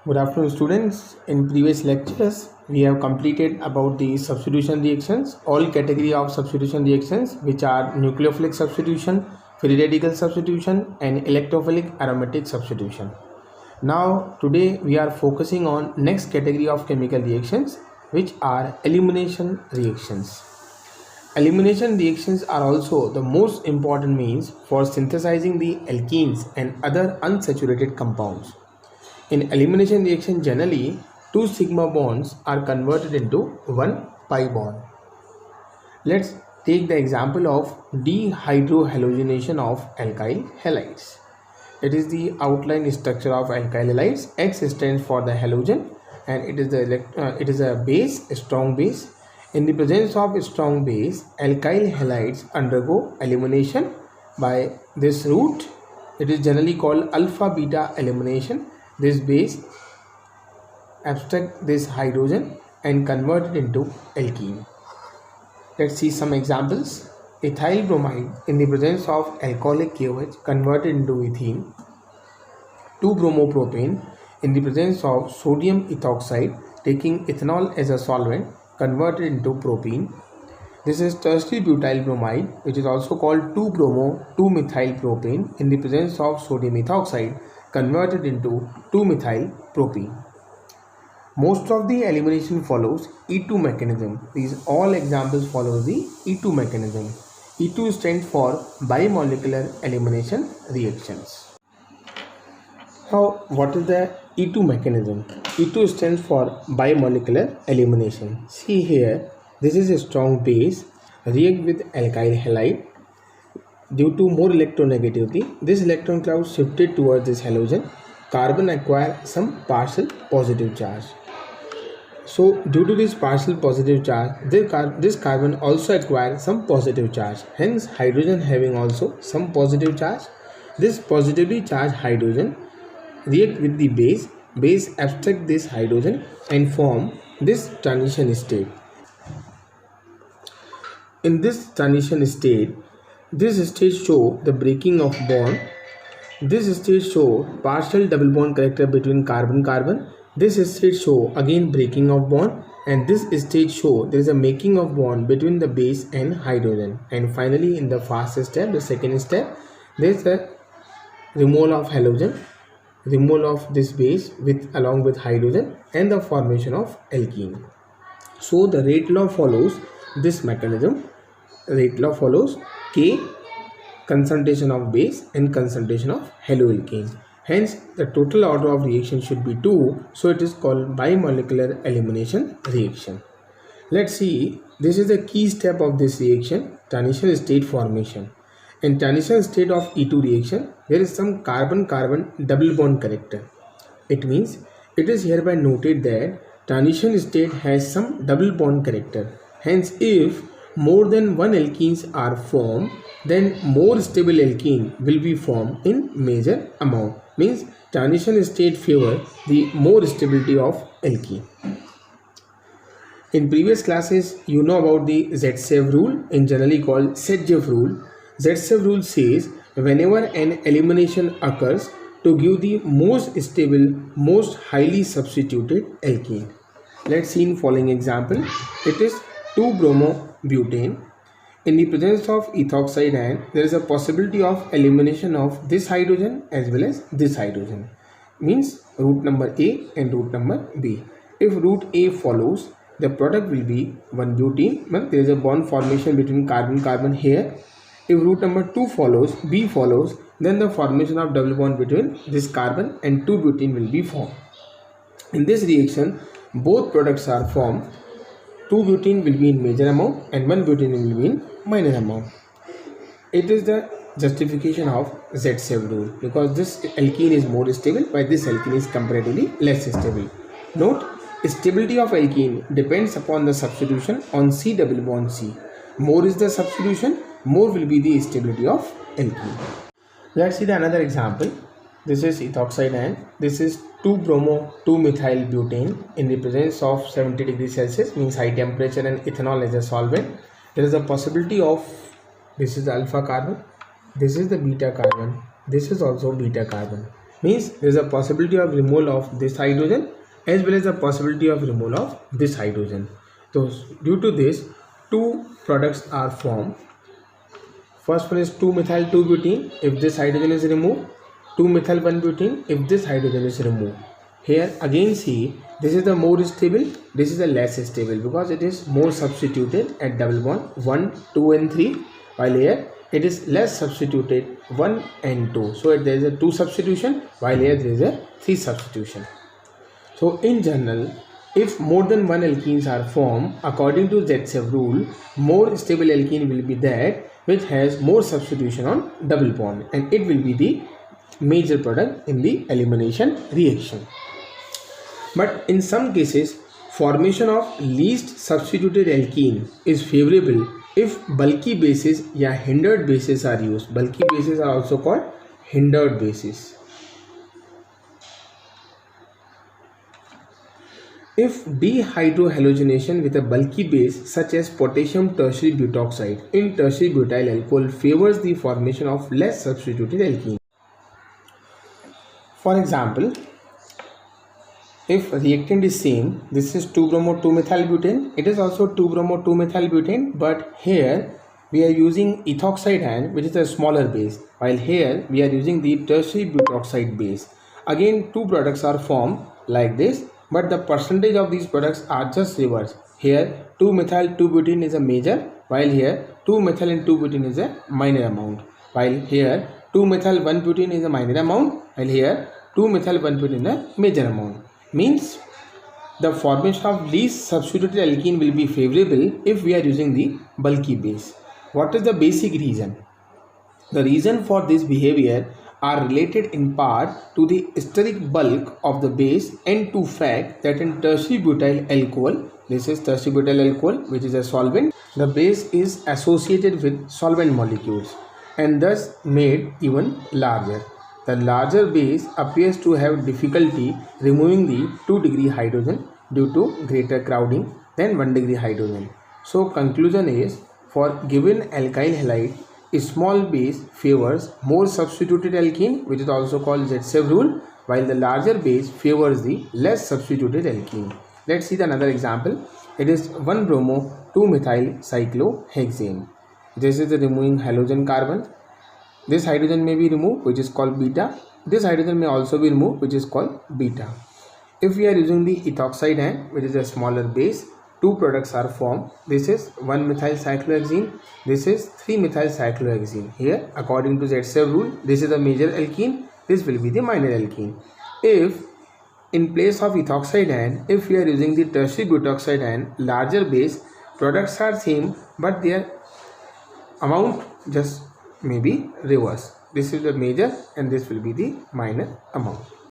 Good afternoon, students. In previous lectures, we have completed about the substitution reactions, all category of substitution reactions, which are nucleophilic substitution, free radical substitution, and electrophilic aromatic substitution. Now, today we are focusing on next category of chemical reactions, which are elimination reactions. Elimination reactions are also the most important means for synthesizing the alkenes and other unsaturated compounds. In elimination reaction, generally, two sigma bonds are converted into one pi bond. Let's take the example of dehydrohalogenation of alkyl halides. It is the outline structure of alkyl halides. X stands for the halogen, and it is a base, a strong base. In the presence of a strong base, alkyl halides undergo elimination by this route. It is generally called alpha beta elimination. This base abstract this hydrogen and convert it into alkene. Let's see some examples. Ethyl bromide in the presence of alcoholic KOH converted into ethene. 2-bromopropane in the presence of sodium ethoxide taking ethanol as a solvent converted into propene. This is tertiary butyl bromide, which is also called 2-bromo-2-methyl-propane in the presence of sodium ethoxide converted into 2-methyl-propene. Most of the elimination follows E2 mechanism. These all examples follow the E2 mechanism. E2 stands for bimolecular elimination reactions. Now, what is the E2 mechanism? E2 stands for bimolecular elimination. See here, this is a strong base react with alkyl halide. Due to more electronegativity, this electron cloud shifted towards this halogen. Carbon acquire some partial positive charge. So, due to this partial positive charge, this carbon also acquire some positive charge. Hence, hydrogen having also some positive charge. This positively charged hydrogen react with the base. Base abstract this hydrogen and form this transition state. In this transition state, this state show the breaking of bond. This state show partial double bond character between carbon-carbon. This state show again breaking of bond, and this state show there is a making of bond between the base and hydrogen. And finally, in the fast step, the second step, there is a removal of halogen, removal of this base along with hydrogen, and the formation of alkene. So the rate law follows this mechanism. Rate law follows K concentration of base and concentration of haloalkane. Hence, the total order of reaction should be 2. So it is called bimolecular elimination reaction. Let's see. This is the key step of this reaction, transition state formation. In transition state of E2 reaction, there is some carbon-carbon double bond character. It means it is hereby noted that transition state has some double bond character. Hence, if more than one alkenes are formed, then more stable alkene will be formed in major amount. Means transition state favor the more stability of alkene. In previous classes, you know about the Z-Sev rule, in generally called Sedgwick rule. Z-Sev rule says whenever an elimination occurs to give the most stable, most highly substituted alkene. Let's see in following example. It is 2-bromobutane. In the presence of ethoxide ion, there is a possibility of elimination of this hydrogen as well as this hydrogen. Means route number A and route number B. If route A follows, the product will be 1-butene. But there is a bond formation between carbon-carbon here. If route number 2 follows, B follows, then the formation of double bond between this carbon and 2-butene will be formed. In this reaction, both products are formed. 2-butene will be in major amount and 1-butene will be in minor amount. It is the justification of Z-Sev rule because this alkene is more stable while this alkene is comparatively less stable. Note, stability of alkene depends upon the substitution on C double bond C. More is the substitution, more will be the stability of alkene. Let's see another example. This is ethoxide ion. This is 2-bromo-2-methyl-butane in the presence of 70 degrees Celsius, means high temperature, and ethanol as a solvent. There is a possibility of, this is alpha carbon, this is the beta carbon, this is also beta carbon. means there is a possibility of removal of this hydrogen as well as the possibility of removal of this hydrogen. So due to this, two products are formed. First one is 2-methyl-2-butene if this hydrogen is removed, 2-methyl-1-butene if this hydrogen is removed. Here again see, this is the more stable, this is the less stable because it is more substituted at double bond 1, 2 and 3, while here it is less substituted 1 and 2. So there is a 2 substitution, while here there is a 3 substitution. So in general, if more than one alkenes are formed, according to Zaitsev rule, more stable alkene will be that which has more substitution on double bond, and it will be the major product in the elimination reaction. But in some cases, formation of least substituted alkene is favorable if bulky bases या hindered bases are used. Bulky bases are also called hindered bases. If dehydrohalogenation with a bulky base such as potassium tertiary butoxide in tertiary butyl alcohol favors the formation of less substituted alkene. For example, if reactant is same, this is 2-bromo-2-methylbutane, it is also 2-bromo-2-methylbutane, but here we are using ethoxide ion, which is a smaller base, while here we are using the tertiary butoxide base. Again, two products are formed like this, but the percentage of these products are just reversed. Here 2-methyl-2-butene is a major, while here 2-methyl and 2-butene is a minor amount, while here 2-methyl-1-butene is a minor amount, while here 2-methyl-1-butene is a major amount. Means the formation of least substituted alkene will be favorable if we are using the bulky base. What is the basic reason? The reason for this behavior are related in part to the steric bulk of the base and to fact that in tertiary butyl alcohol, this is tertiary butyl alcohol which is a solvent, the base is associated with solvent molecules and thus made even larger. The larger base appears to have difficulty removing the 2-degree hydrogen due to greater crowding than 1-degree hydrogen. So conclusion is, for given alkyl halide, a small base favors more substituted alkene, which is also called Zaitsev rule, while the larger base favors the less substituted alkene. Let's see another example. It is 1-bromo-2-methyl cyclohexane. This is the removing halogen carbon. This hydrogen may be removed, which is called beta. This hydrogen may also be removed, which is called beta. If we are using the ethoxide ion, which is a smaller base, two products are formed. This is 1-methyl cyclohexene. This is 3-methyl cyclohexene. Here, according to Zaitsev rule, this is the major alkene. This will be the minor alkene. If in place of ethoxide ion, if we are using the tertiary butoxide ion, larger base, products are same, but their amount just may be reverse. This is the major and this will be the minor amount.